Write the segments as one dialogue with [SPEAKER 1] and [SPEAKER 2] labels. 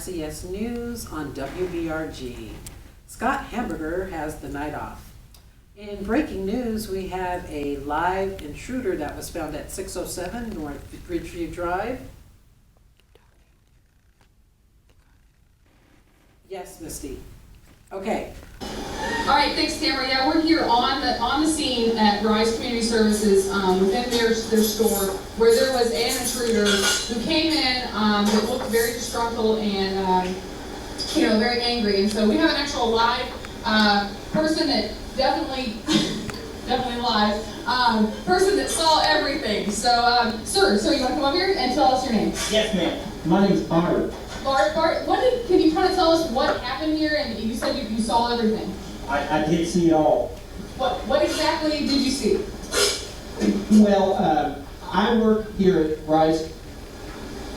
[SPEAKER 1] RCS News on WBRG. Scott Hamburger has the night off. In breaking news, we have a live intruder that was found at 607 North Ridgeview Drive. Yes, Misty. Okay.
[SPEAKER 2] All right, thanks, Tamara. Yeah, we're here on the scene at Rise Community Services within their store where there was an intruder who came in that looked very disgruntled and very angry. And so we have an actual live person that definitely live person that saw everything. So, sir, you want to come over here and tell us your name?
[SPEAKER 3] Yes, ma'am. My name is Bart.
[SPEAKER 2] Bart, can you kind of tell us what happened here? And you said you saw everything.
[SPEAKER 3] I did see it all.
[SPEAKER 2] What exactly did you see?
[SPEAKER 3] Well, I work here at Rise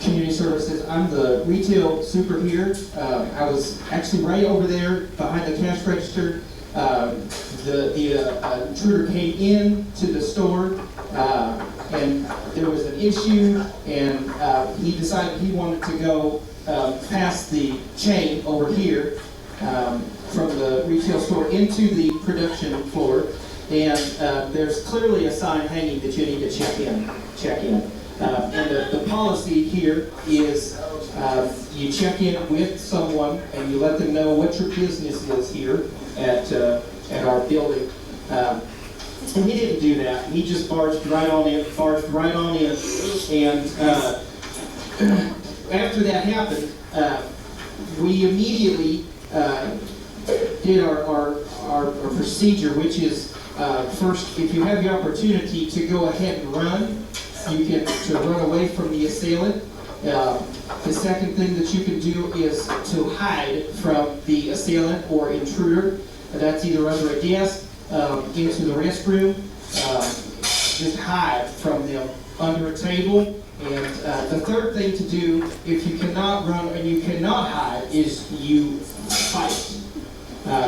[SPEAKER 3] Community Services. I'm the retail super here. I was actually right over there behind the cash register. The intruder came in to the store and there was an issue, and he decided he wanted to go past the chain over here from the retail store into the production floor, and there's clearly a sign hanging that you need to check in. And the policy here is you check in with someone and you let them know what your business is here at our building. And he didn't do that. He just barged right on in, and after that happened, we immediately did our procedure, which is first, if you have the opportunity to go ahead and run, you can to run away from the assailant. The second thing that you can do is to hide from the assailant or intruder. That's either under a desk, into the restroom, just hide from them under a table. And the third thing to do, if you cannot run and you cannot hide, is you fight.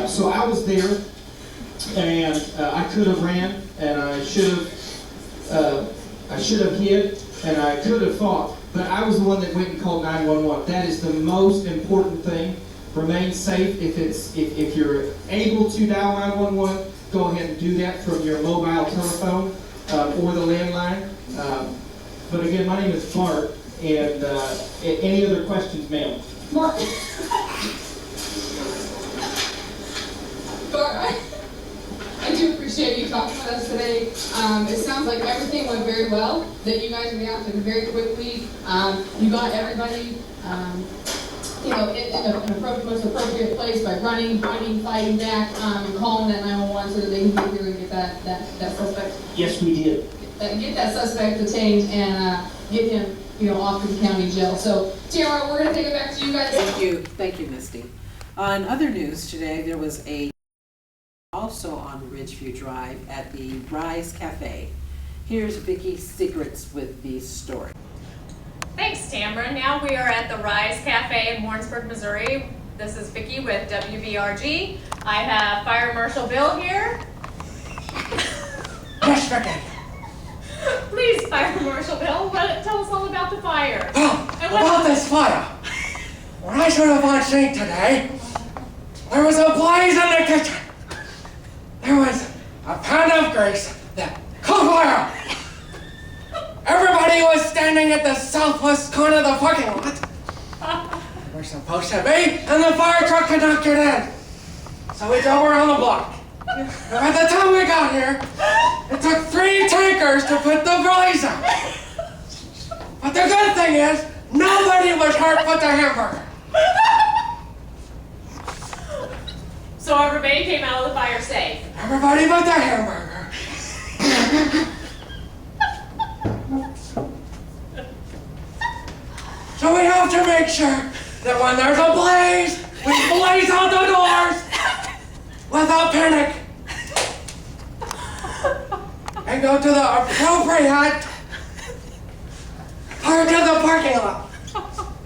[SPEAKER 3] So I was there, and I could have ran, and I should have hid, and I could have fought, but I was the one that went and called 911. That is the most important thing. Remain safe. If you're able to dial 911, go ahead and do that from your mobile telephone or the landline. But again, my name is Bart, and any other questions, ma'am?
[SPEAKER 2] Bart, I do appreciate you talking with us today. It sounds like everything went very well, that you guys reacted very quickly. You got everybody in the most appropriate place by running, fighting back, and calling that 911 so that they can get here and get that suspect.
[SPEAKER 3] Yes, we did.
[SPEAKER 2] Get that suspect detained and get him, off to the county jail. So, Tamara, we're going to take it back to you guys.
[SPEAKER 1] Thank you, Misty. On other news today, there was also on Ridgeview Drive at the Rise Cafe. Here's Vicki Secrets with the story.
[SPEAKER 4] Thanks, Tamara. Now we are at the Rise Cafe in Warrensburg, Missouri. This is Vicki with WBRG. I have Fire Marshal Bill here.
[SPEAKER 5] Yes, Vicki.
[SPEAKER 4] Please, Fire Marshal Bill, tell us all about the fire.
[SPEAKER 5] About this fire. When I showed up on scene today, there was a blaze in the kitchen. There was a pound of grease that caught fire. Everybody was standing at the southwest corner of the parking lot. We're supposed to be, and the fire truck could not get in. So we drove around the block. And by the time we got here, it took 3 tankers to put the blaze out. But the good thing is, nobody was hurt but the hamburger.
[SPEAKER 4] So everybody came out of the fire safe.
[SPEAKER 5] Everybody but the hamburger. So we have to make sure that when there's a blaze, we blaze out the doors without panic and go to the appropriate part of the parking lot.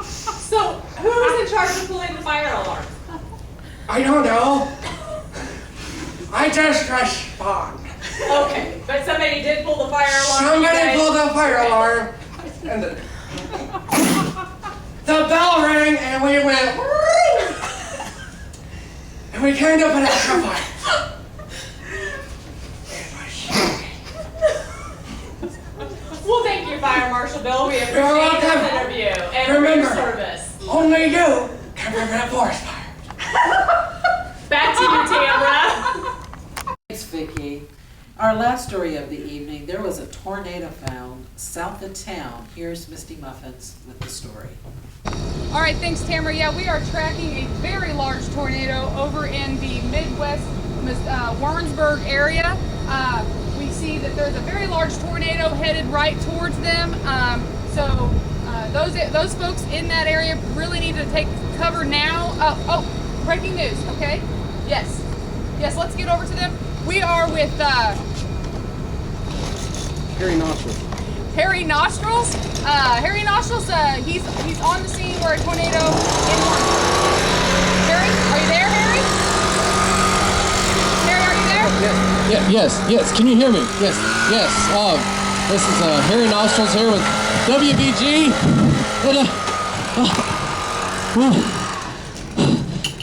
[SPEAKER 4] So who was in charge of pulling the fire alarm?
[SPEAKER 5] I don't know. I just respond.
[SPEAKER 4] Okay, but somebody did pull the fire alarm.
[SPEAKER 5] Somebody pulled the fire alarm. And the bell rang and we went, woo! And we came to up an extra fire.
[SPEAKER 4] Well, thank you, Fire Marshal Bill. We appreciate
[SPEAKER 5] welcome.
[SPEAKER 4] this interview and for your
[SPEAKER 5] Remember.
[SPEAKER 4] service.
[SPEAKER 5] Only you can prevent a forest fire.
[SPEAKER 4] Back to you, Tamara.
[SPEAKER 1] Thanks, Vicki. Our last story of the evening, there was a tornado found south of town. Here's Misty Muffins with the story.
[SPEAKER 6] All right, thanks, Tamara. Yeah, we are tracking a very large tornado over in the Midwest Warrensburg area. We see that there's a very large tornado headed right towards them. So those folks in that area really need to take cover now. Oh, breaking news, okay? Yes, let's get over to them. We are with
[SPEAKER 5] Harry Nostrils.
[SPEAKER 6] Harry Nostrils. Harry Nostrils, he's on the scene where a tornado in Harry, are you there, Harry? Harry, are you there?
[SPEAKER 7] Yes. Can you hear me? Yes. This is Harry Nostrils here with WBG. And,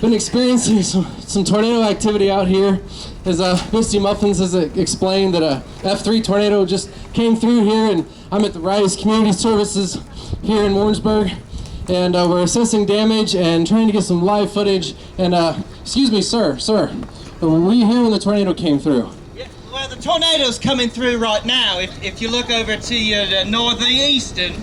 [SPEAKER 7] been experiencing some tornado activity out here. As Misty Muffins has explained, that a F3 tornado just came through here, and I'm at the Rise Community Services here in Warrensburg, and we're assessing damage and trying to get some live footage. And excuse me, sir, were you here when the tornado came through?
[SPEAKER 8] Yeah, well, the tornado's coming through right now. If you look over to your northeastern.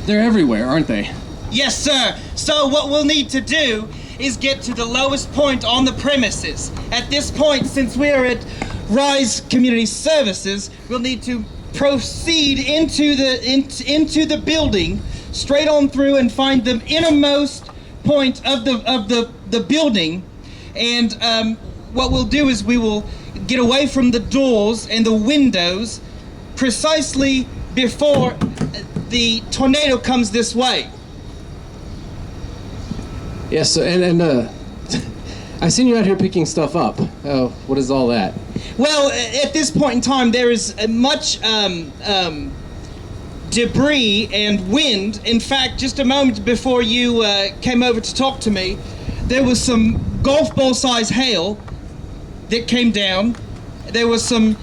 [SPEAKER 7] They're everywhere, aren't they?
[SPEAKER 8] Yes, sir. So what we'll need to do is get to the lowest point on the premises. At this point, since we're at Rise Community Services, we'll need to proceed into the building, straight on through, and find the innermost point of the building. And what we'll do is we will get away from the doors and the windows precisely before the tornado comes this way.
[SPEAKER 7] Yes, and I seen you out here picking stuff up. What is all that?
[SPEAKER 8] Well, at this point in time, there is much debris and wind. In fact, just a moment before you came over to talk to me, there was some golf ball size hail that came down. There was some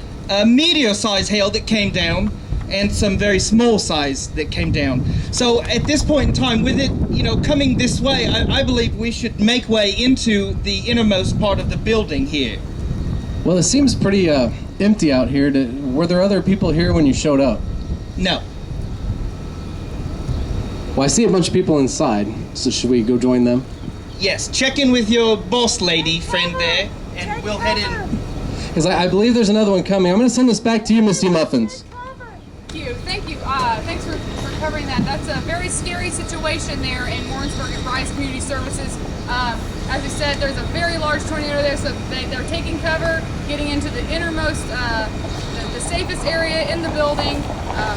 [SPEAKER 8] meteor size hail that came down, and some very small size that came down. So at this point in time, with it, coming this way, I believe we should make way into the innermost part of the building here.
[SPEAKER 7] Well, it seems pretty empty out here. Were there other people here when you showed up?
[SPEAKER 8] No.
[SPEAKER 7] Well, I see a bunch of people inside, so should we go join them?
[SPEAKER 8] Yes, check in with your boss lady friend there, and we'll head in.
[SPEAKER 7] Because I believe there's another one coming. I'm going to send this back to you, Misty Muffins.
[SPEAKER 6] Thank you. Thanks for covering that. That's a very scary situation there in Warrensburg at Rise Community Services. As I said, there's a very large tornado there, so they're taking cover, getting into the innermost, the safest area in the building,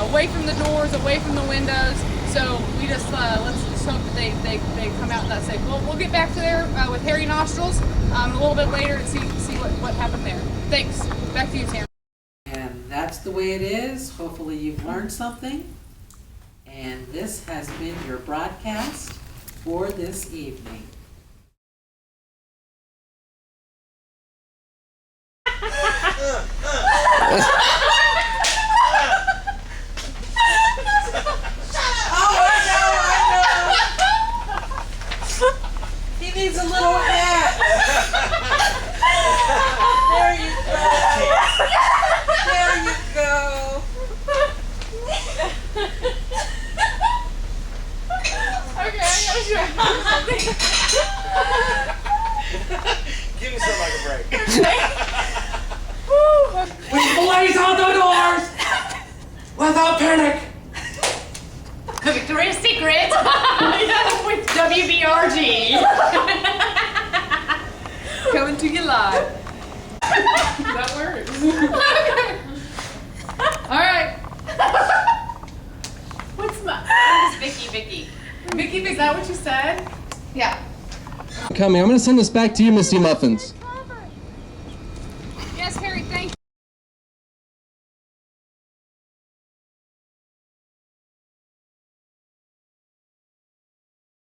[SPEAKER 6] away from the doors, away from the windows. So we just let's just hope that they come out that safe. We'll get back to there with Harry Nostrils a little bit later and see what happened there. Thanks. Back to you, Tam.
[SPEAKER 1] And that's the way it is. Hopefully you've learned something. And this has been your broadcast for this evening. He needs a little hat. There you go. There you go.
[SPEAKER 6] Okay, I gotta show you something.
[SPEAKER 9] Give me something like a break.
[SPEAKER 5] We blaze out the doors without panic.
[SPEAKER 4] The Victoria's Secret with WBRG.
[SPEAKER 6] Coming to you live.
[SPEAKER 4] That works.
[SPEAKER 6] All right.
[SPEAKER 4] What's Vicky?
[SPEAKER 6] Vicky, is that what you said? Yeah.
[SPEAKER 7] Coming. I'm going to send this back to you, Misty Muffins.
[SPEAKER 6] Yes, Harry, thank you.